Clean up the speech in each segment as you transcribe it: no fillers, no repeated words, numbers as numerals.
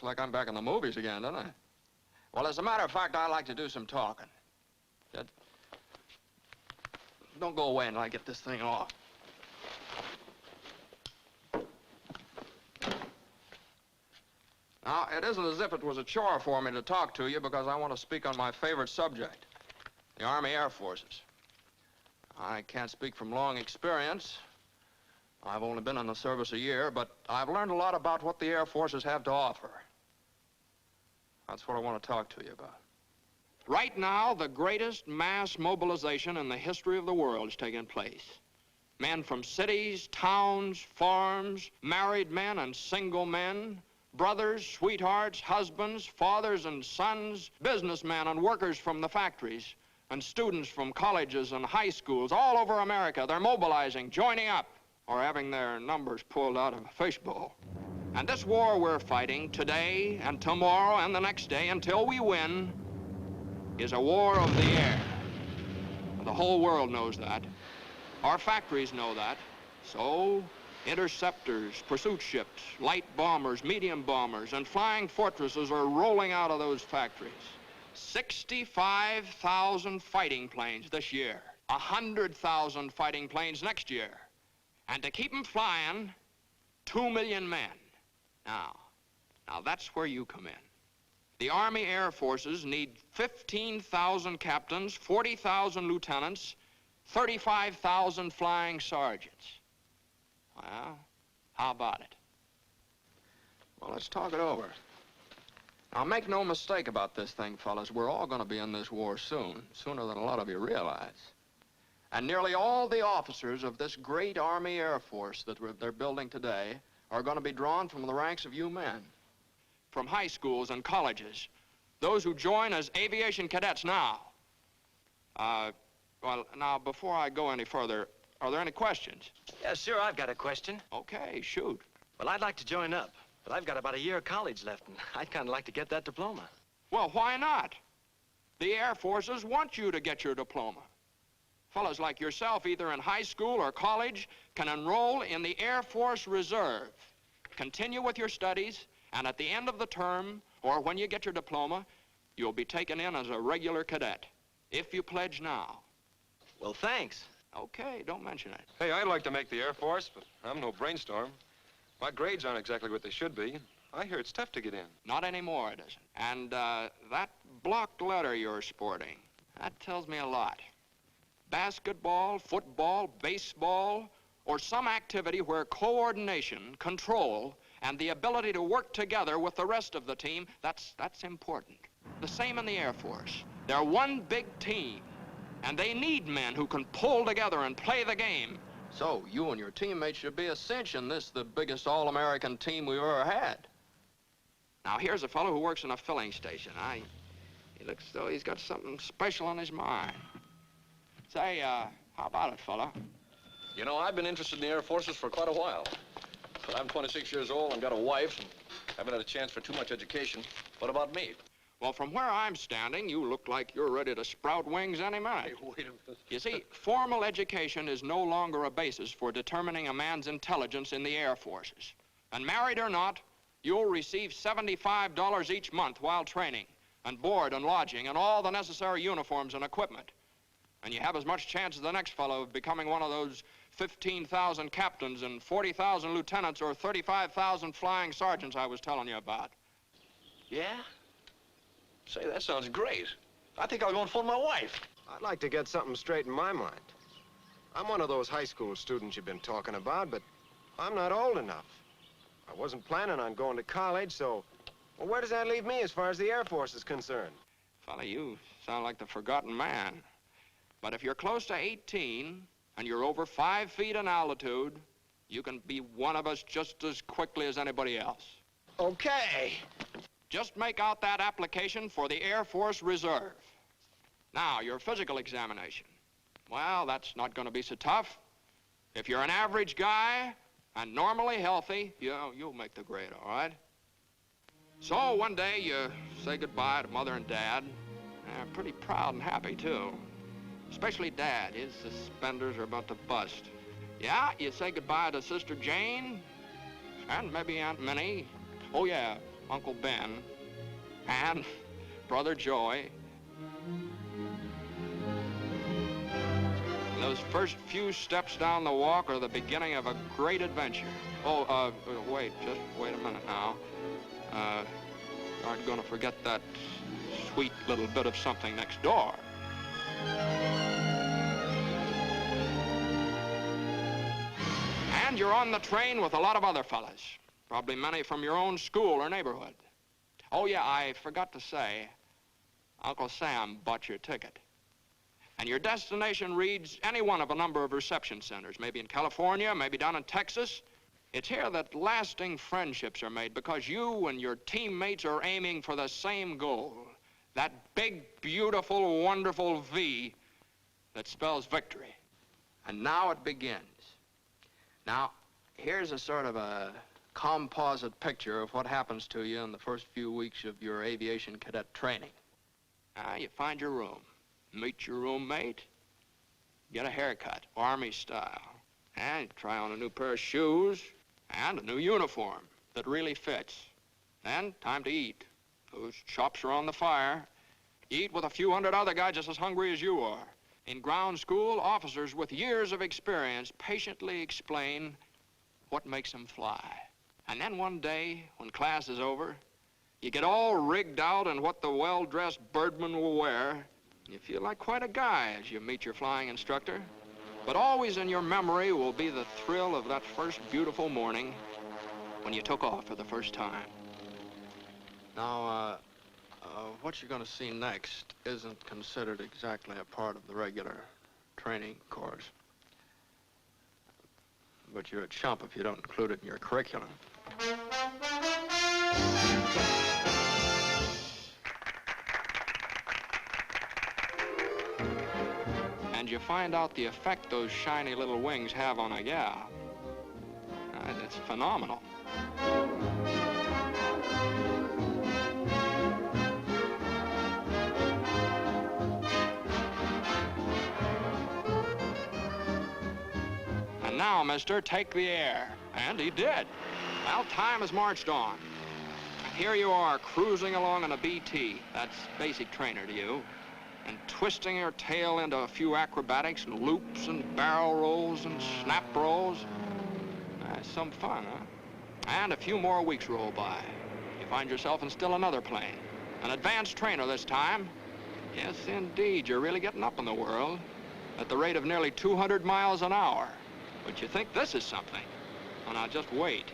Looks like I'm back in the movies again, doesn't it? Well, as a matter of fact, I'd like to do some talking. Don't go away until I get this thing off. Now, it isn't as if it was a chore for me to talk to you because I want to speak on my favorite subject, the Army Air Forces. I can't speak from long experience. I've only been in the service a year, but I've learned a lot about what the Air Forces have to offer. That's what I want to talk to you about. Right now, the greatest mass mobilization in the history of the world is taking place. Men from cities, towns, farms, married men and single men, brothers, sweethearts, husbands, fathers and sons, businessmen and workers from the factories, and students from colleges and high schools all over America. They're mobilizing, joining up, or having their numbers pulled out of a fishbowl. And this war we're fighting today and tomorrow and the next day until we win is a war of the air. The whole world knows that. Our factories know that. So, interceptors, pursuit ships, light bombers, medium bombers, and flying fortresses are rolling out of those factories. 65,000 fighting planes this year. 100,000 fighting planes next year. And to keep them flying, 2 million men. Now that's where you come in. The Army Air Forces need 15,000 captains, 40,000 lieutenants, 35,000 flying sergeants. Well, how about it? Well, let's talk it over. Now, make no mistake about this thing, fellas. We're all going to be in this war soon, sooner than a lot of you realize. And nearly all the officers of this great Army Air Force that they're building today are going to be drawn from the ranks of you men. From high schools and colleges. Those who join as aviation cadets now. Well, now, before I go any further, are there any questions? Yeah, sure, I've got a question. Okay, shoot. Well, I'd like to join up, but I've got about a year of college left, and I'd kind of like to get that diploma. Well, why not? The Air Forces want you to get your diploma. Fellows like yourself, either in high school or college, can enroll in the Air Force Reserve. Continue with your studies, and at the end of the term, or when you get your diploma, you'll be taken in as a regular cadet, if you pledge now. Well, thanks. Okay, don't mention it. Hey, I'd like to make the Air Force, but I'm no brainstorm. My grades aren't exactly what they should be. I hear it's tough to get in. Not anymore, it isn't. And that blocked letter you're sporting, that tells me a lot. Basketball, football, baseball, or some activity where coordination, control, and the ability to work together with the rest of the team, that's important. The same in the Air Force. They're one big team, and they need men who can pull together and play the game. So you and your teammates should be a cinch in this, the biggest all-American team we've ever had. Now, here's a fellow who works in a filling station. He looks as though he's got something special on his mind. Say, how about it, fella? You know, I've been interested in the Air Forces for quite a while. But I'm 26 years old and got a wife and haven't had a chance for too much education. What about me? Well, from where I'm standing, you look like you're ready to sprout wings any minute. Hey, wait a minute. You see, formal education is no longer a basis for determining a man's intelligence in the Air Forces. And married or not, you'll receive $75 each month while training, and board and lodging, and all the necessary uniforms and equipment. And you have as much chance as the next fellow of becoming one of those 15,000 captains and 40,000 lieutenants or 35,000 flying sergeants I was telling you about. Yeah? Say, that sounds great. I think I'll go and phone my wife. I'd like to get something straight in my mind. I'm one of those high school students you've been talking about, but I'm not old enough. I wasn't planning on going to college, so... Well, where does that leave me as far as the Air Force is concerned? Fella, you sound like the forgotten man. But if you're close to 18, and you're over 5 feet in altitude, you can be one of us just as quickly as anybody else. Okay. Just make out that application for the Air Force Reserve. Now, your physical examination. Well, that's not going to be so tough. If you're an average guy and normally healthy, you'll make the grade, all right? So one day you say goodbye to Mother and Dad. They're pretty proud and happy, too. Especially Dad. His suspenders are about to bust. Yeah, you say goodbye to Sister Jane, and maybe Aunt Minnie. Oh, yeah, Uncle Ben, and Brother Joey. Those first few steps down the walk are the beginning of a great adventure. Oh, wait, just wait a minute now. Aren't going to forget that sweet little bit of something next door. And you're on the train with a lot of other fellas, probably many from your own school or neighborhood. Oh, yeah, I forgot to say, Uncle Sam bought your ticket. And your destination reads any one of a number of reception centers, maybe in California, maybe down in Texas. It's here that lasting friendships are made because you and your teammates are aiming for the same goal, that big, beautiful, wonderful V that spells victory. And now it begins. Now, here's a sort of a composite picture of what happens to you in the first few weeks of your aviation cadet training. Now, you find your room. Meet your roommate, get a haircut, Army style, and try on a new pair of shoes and a new uniform that really fits. Then, time to eat. Those chops are on the fire. Eat with a few hundred other guys just as hungry as you are. In ground school, officers with years of experience patiently explain what makes them fly. And then one day, when class is over, you get all rigged out in what the well-dressed birdman will wear. You feel like quite a guy as you meet your flying instructor. But always in your memory will be the thrill of that first beautiful morning when you took off for the first time. Now, what you're going to see next isn't considered exactly a part of the regular training course. But you're a chump if you don't include it in your curriculum. And you find out the effect those shiny little wings have on a gal. It's phenomenal. And now, mister, take the air. And he did. Well, time has marched on. And here you are, cruising along in a BT. That's basic trainer to you. And twisting your tail into a few acrobatics and loops and barrel rolls and snap rolls. That's some fun, huh? And a few more weeks roll by. You find yourself in still another plane. An advanced trainer this time. Yes, indeed, you're really getting up in the world at the rate of nearly 200 miles an hour. But you think this is something. Well, now, just wait.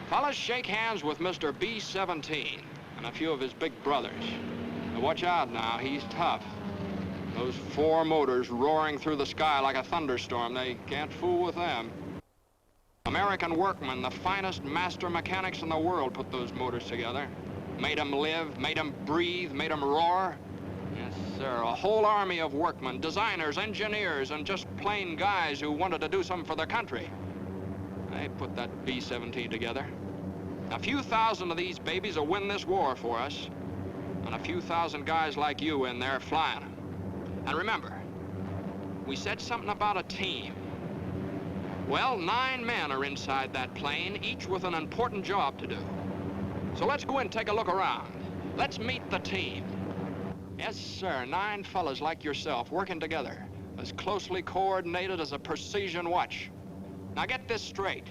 Fellas, shake hands with Mr. B-17 and a few of his big brothers. Now, watch out now, he's tough. Those four motors roaring through the sky like a thunderstorm, they can't fool with them. American workmen, the finest master mechanics in the world, put those motors together. Made them live, made them breathe, made them roar. Yes, sir, a whole army of workmen, designers, engineers, and just plain guys who wanted to do something for their country. They put that B-17 together. A few thousand of these babies will win this war for us, and a few thousand guys like you in there flying them. And remember, we said something about a team. Well, 9 men are inside that plane, each with an important job to do. So let's go in and take a look around. Let's meet the team. Yes, sir, 9 fellas like yourself working together, as closely coordinated as a precision watch. Now get this straight.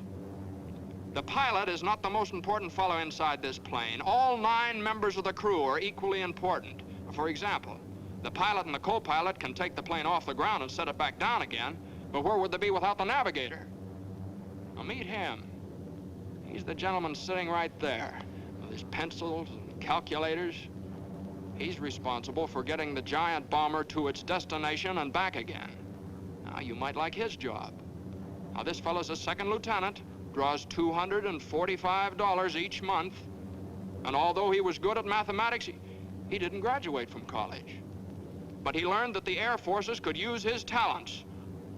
The pilot is not the most important fellow inside this plane. All 9 members of the crew are equally important. For example, the pilot and the co-pilot can take the plane off the ground and set it back down again, but where would they be without the navigator? Now meet him. He's the gentleman sitting right there with his pencils and calculators. He's responsible for getting the giant bomber to its destination and back again. Now, you might like his job. Now, this fellow's a second lieutenant, draws $245 each month, and although he was good at mathematics, he didn't graduate from college. But he learned that the Air Forces could use his talents,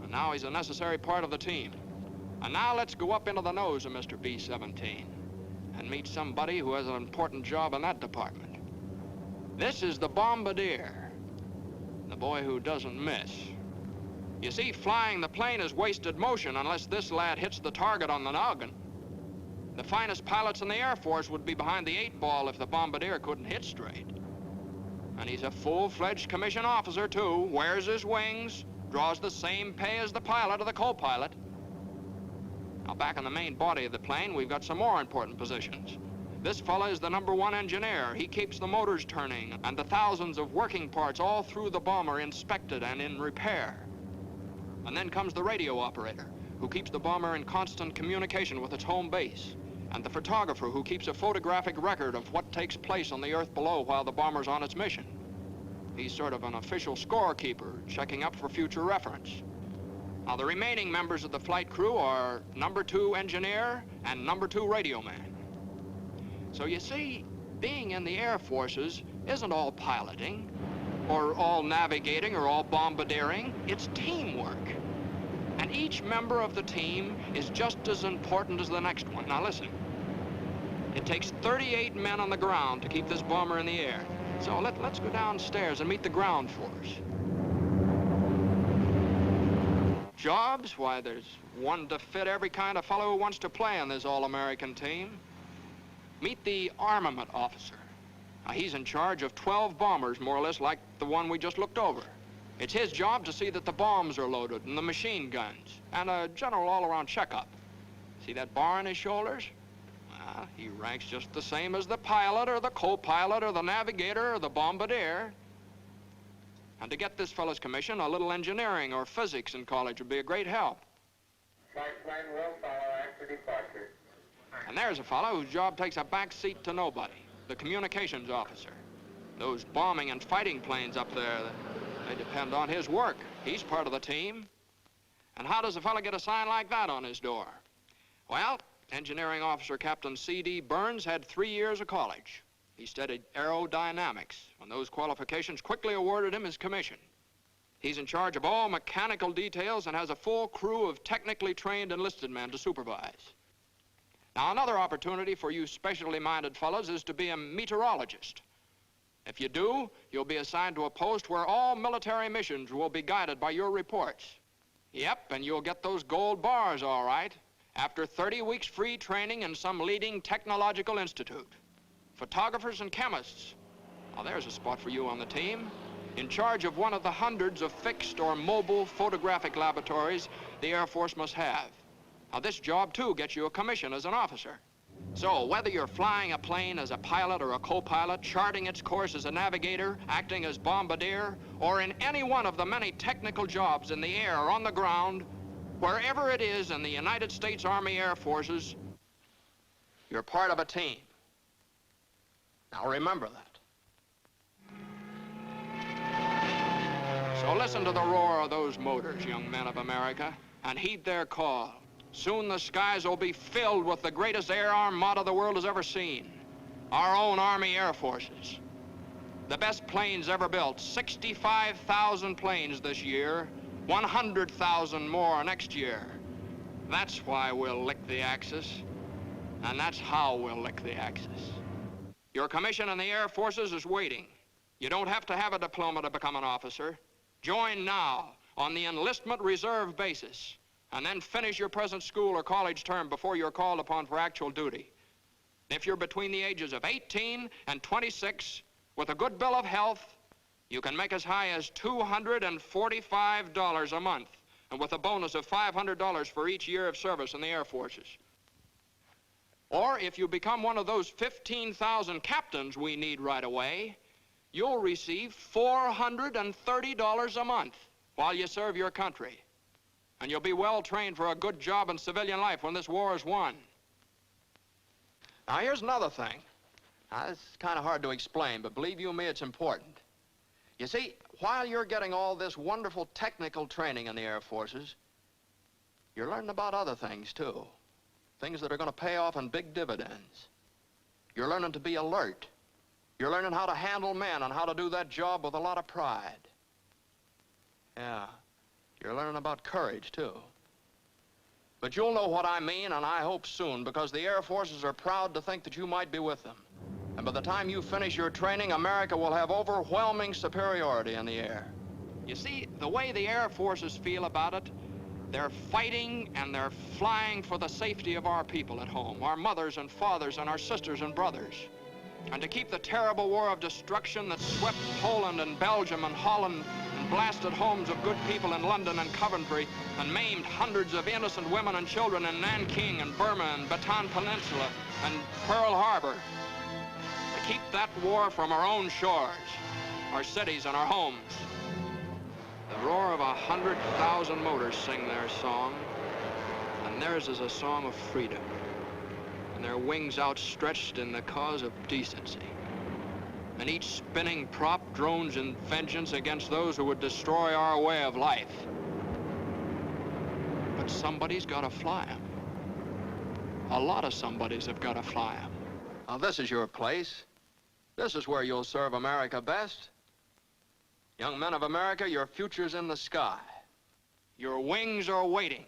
and now he's a necessary part of the team. And now let's go up into the nose of Mr. B-17 and meet somebody who has an important job in that department. This is the bombardier, the boy who doesn't miss. You see, flying the plane is wasted motion unless this lad hits the target on the noggin. The finest pilots in the Air Force would be behind the 8-ball if the bombardier couldn't hit straight. And he's a full-fledged commissioned officer, too, wears his wings, draws the same pay as the pilot or the co-pilot. Now, back in the main body of the plane, we've got some more important positions. This fella is the #1 engineer. He keeps the motors turning and the thousands of working parts all through the bomber inspected and in repair. And then comes the radio operator, who keeps the bomber in constant communication with its home base, and the photographer who keeps a photographic record of what takes place on the earth below while the bomber's on its mission. He's sort of an official scorekeeper, checking up for future reference. Now, the remaining members of the flight crew are #2 engineer and #2 radio man. So you see, being in the Air Forces isn't all piloting, or all navigating, or all bombardiering. It's teamwork. And each member of the team is just as important as the next one. Now listen, it takes 38 men on the ground to keep this bomber in the air. So let's go downstairs and meet the ground force. Jobs? Why, there's one to fit every kind of fellow who wants to play on this all-American team. Meet the armament officer. Now, he's in charge of 12 bombers, more or less like the one we just looked over. It's his job to see that the bombs are loaded and the machine guns, and a general all-around checkup. See that bar on his shoulders? Well, he ranks just the same as the pilot or the co-pilot or the navigator or the bombardier. And to get this fellow's commission, a little engineering or physics in college would be a great help. Flight plan will follow after departure. And there's a fellow whose job takes a back seat to nobody, the communications officer. Those bombing and fighting planes up there, they depend on his work. He's part of the team. And how does a fellow get a sign like that on his door? Well, engineering officer Captain C.D. Burns had 3 years of college. He studied aerodynamics, and those qualifications quickly awarded him his commission. He's in charge of all mechanical details and has a full crew of technically trained enlisted men to supervise. Now, another opportunity for you specially-minded fellows is to be a meteorologist. If you do, you'll be assigned to a post where all military missions will be guided by your reports. Yep, and you'll get those gold bars, all right, after 30 weeks free training in some leading technological institute. Photographers and chemists. Now, there's a spot for you on the team. In charge of one of the hundreds of fixed or mobile photographic laboratories the Air Force must have. Now, this job, too, gets you a commission as an officer. So, whether you're flying a plane as a pilot or a co-pilot, charting its course as a navigator, acting as bombardier, or in any one of the many technical jobs in the air or on the ground, wherever it is in the United States Army Air Forces, you're part of a team. Now, remember that. So listen to the roar of those motors, young men of America, and heed their call. Soon the skies will be filled with the greatest air armada the world has ever seen. Our own Army Air Forces. The best planes ever built, 65,000 planes this year, 100,000 more next year. That's why we'll lick the Axis, and that's how we'll lick the Axis. Your commission in the Air Forces is waiting. You don't have to have a diploma to become an officer. Join now on the enlistment reserve basis, and then finish your present school or college term before you're called upon for actual duty. If you're between the ages of 18 and 26, with a good bill of health, you can make as high as $245 a month, and with a bonus of $500 for each year of service in the Air Forces. Or if you become one of those 15,000 captains we need right away, you'll receive $430 a month while you serve your country. And you'll be well trained for a good job in civilian life when this war is won. Now, here's another thing. Now, it's kind of hard to explain, but believe you me, it's important. You see, while you're getting all this wonderful technical training in the Air Forces, you're learning about other things, too. Things that are going to pay off in big dividends. You're learning to be alert. You're learning how to handle men and how to do that job with a lot of pride. Yeah, you're learning about courage, too. But you'll know what I mean, and I hope soon, because the Air Forces are proud to think that you might be with them. And by the time you finish your training, America will have overwhelming superiority in the air. You see, the way the Air Forces feel about it, They're fighting and they're flying for the safety of our people at home, our mothers and fathers and our sisters and brothers. And to keep the terrible war of destruction that swept Poland and Belgium and Holland and blasted homes of good people in London and Coventry and maimed hundreds of innocent women and children in Nanking and Burma and Bataan Peninsula and Pearl Harbor. To keep that war from our own shores, our cities and our homes. The roar of 100,000 motors sing their song, and theirs is a song of freedom, and their wings outstretched in the cause of decency. And each spinning prop drones in vengeance against those who would destroy our way of life. But somebody's got to fly 'em. A lot of somebodies have got to fly 'em. Now, this is your place. This is where you'll serve America best. Young men of America, your future's in the sky. Your wings are waiting.